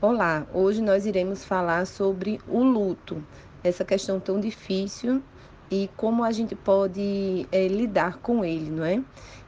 Olá, hoje nós iremos falar sobre o luto, essa questão tão difícil e como a gente pode lidar com ele, não é?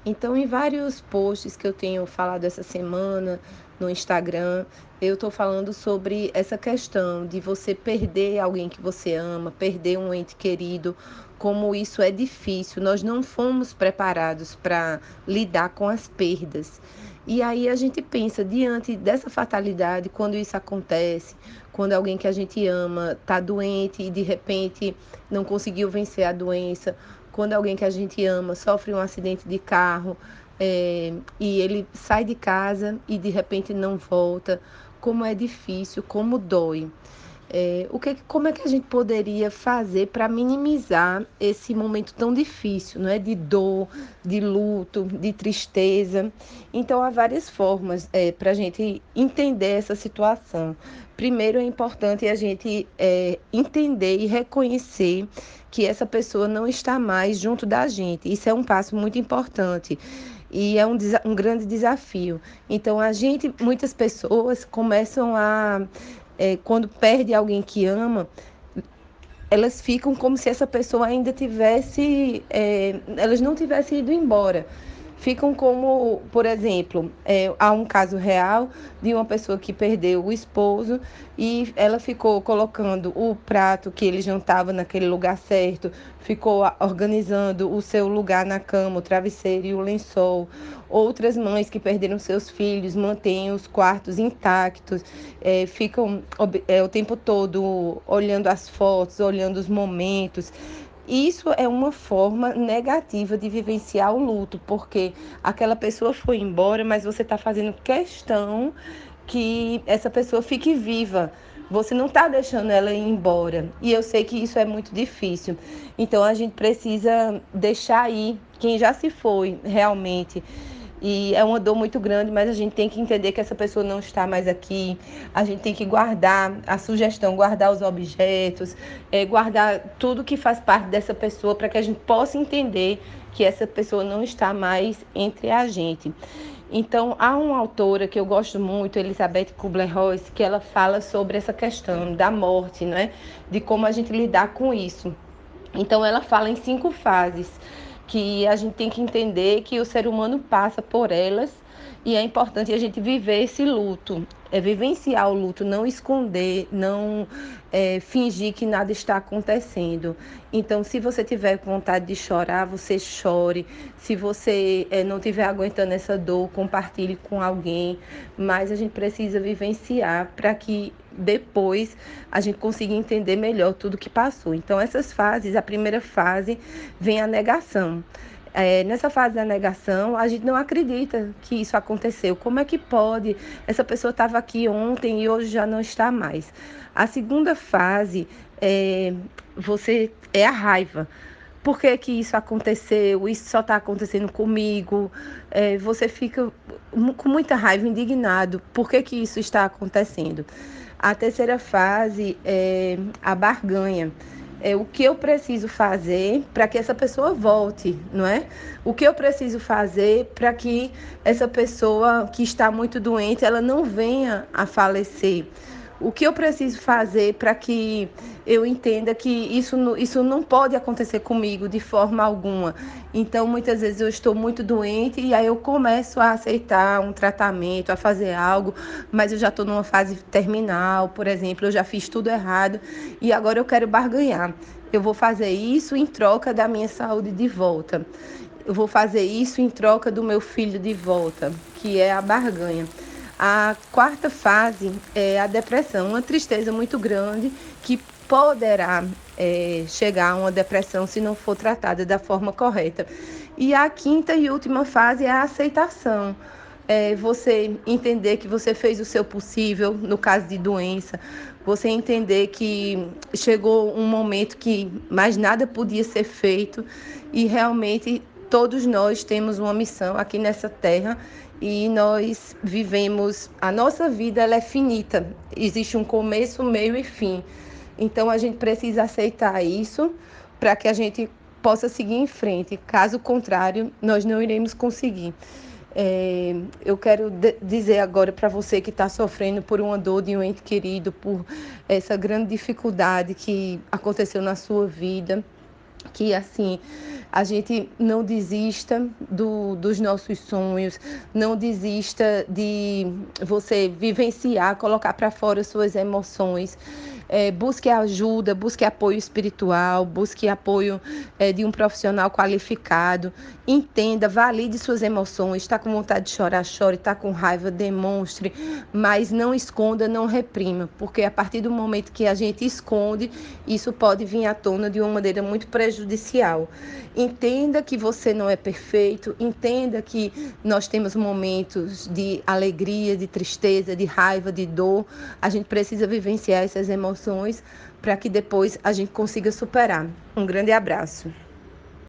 Então, em vários posts que eu tenho falado essa semana no Instagram, eu estou falando sobre essa questão de você perder alguém que você ama, perder um ente querido, como isso é difícil. Nós não fomos preparados para lidar com as perdas. E aí a gente pensa, diante dessa fatalidade, quando isso acontece, quando alguém que a gente ama está doente e de repente não conseguiu vencer a doença, quando alguém que a gente ama sofre um acidente de carro, e ele sai de casa e de repente não volta, como é difícil, como dói. Como é que a gente poderia fazer para minimizar esse momento tão difícil, não é? De dor, de luto, de tristeza. Então, há várias formas para a gente entender essa situação. Primeiro, é importante a gente entender e reconhecer que essa pessoa não está mais junto da gente. Isso é um passo muito importante. E é um grande desafio. Então, muitas pessoas começam quando perde alguém que ama, elas ficam como se essa pessoa ainda tivesse, elas não tivessem ido embora. Ficam como, por exemplo, há um caso real de uma pessoa que perdeu o esposo e ela ficou colocando o prato que ele jantava naquele lugar certo, ficou organizando o seu lugar na cama, o travesseiro e o lençol. Outras mães que perderam seus filhos mantêm os quartos intactos, ficam o tempo todo olhando as fotos, olhando os momentos. Isso é uma forma negativa de vivenciar o luto, porque aquela pessoa foi embora, mas você está fazendo questão que essa pessoa fique viva. Você não está deixando ela ir embora. E eu sei que isso é muito difícil. Então a gente precisa deixar ir quem já se foi realmente. E é uma dor muito grande, mas a gente tem que entender que essa pessoa não está mais aqui. A gente tem que guardar a sugestão, guardar os objetos, guardar tudo que faz parte dessa pessoa para que a gente possa entender que essa pessoa não está mais entre a gente. Então, há uma autora que eu gosto muito, Elizabeth Kubler-Ross, que ela fala sobre essa questão da morte, né? De como a gente lidar com isso. Então, ela fala em 5 fases que a gente tem que entender que o ser humano passa por elas e é importante a gente viver esse luto, vivenciar o luto, não esconder, não fingir que nada está acontecendo. Então, se você tiver vontade de chorar, você chore. Se você não estiver aguentando essa dor, compartilhe com alguém. Mas a gente precisa vivenciar para que depois a gente consiga entender melhor tudo que passou. Então, essas fases, a primeira fase vem a negação. Nessa fase da negação, a gente não acredita que isso aconteceu. Como é que pode? Essa pessoa estava aqui ontem e hoje já não está mais. A segunda fase é a raiva. Por que que isso aconteceu? Isso só está acontecendo comigo? Você fica com muita raiva, indignado. Por que que isso está acontecendo? A terceira fase é a barganha. É o que eu preciso fazer para que essa pessoa volte, não é? O que eu preciso fazer para que essa pessoa que está muito doente, ela não venha a falecer. O que eu preciso fazer para que eu entenda que isso não pode acontecer comigo de forma alguma. Então, muitas vezes eu estou muito doente e aí eu começo a aceitar um tratamento, a fazer algo, mas eu já estou numa fase terminal, por exemplo, eu já fiz tudo errado e agora eu quero barganhar. Eu vou fazer isso em troca da minha saúde de volta. Eu vou fazer isso em troca do meu filho de volta, que é a barganha. A quarta fase é a depressão, uma tristeza muito grande que poderá chegar a uma depressão se não for tratada da forma correta. E a quinta e última fase é a aceitação. Você entender que você fez o seu possível no caso de doença, você entender que chegou um momento que mais nada podia ser feito e realmente todos nós temos uma missão aqui nessa terra e nós vivemos, a nossa vida ela é finita, existe um começo, meio e fim. Então a gente precisa aceitar isso para que a gente possa seguir em frente. Caso contrário, nós não iremos conseguir. Eu quero dizer agora para você que está sofrendo por uma dor de um ente querido, por essa grande dificuldade que aconteceu na sua vida, que assim a gente não desista dos nossos sonhos, não desista de você vivenciar, colocar para fora suas emoções. Busque ajuda, busque apoio espiritual, busque apoio de um profissional qualificado. Entenda, valide suas emoções. Está com vontade de chorar, chore. Está com raiva, demonstre. Mas não esconda, não reprima. Porque a partir do momento que a gente esconde, isso pode vir à tona de uma maneira muito prejudicial. Entenda que você não é perfeito. Entenda que nós temos momentos de alegria, de tristeza, de raiva, de dor. A gente precisa vivenciar essas emoções para que depois a gente consiga superar. Um grande abraço.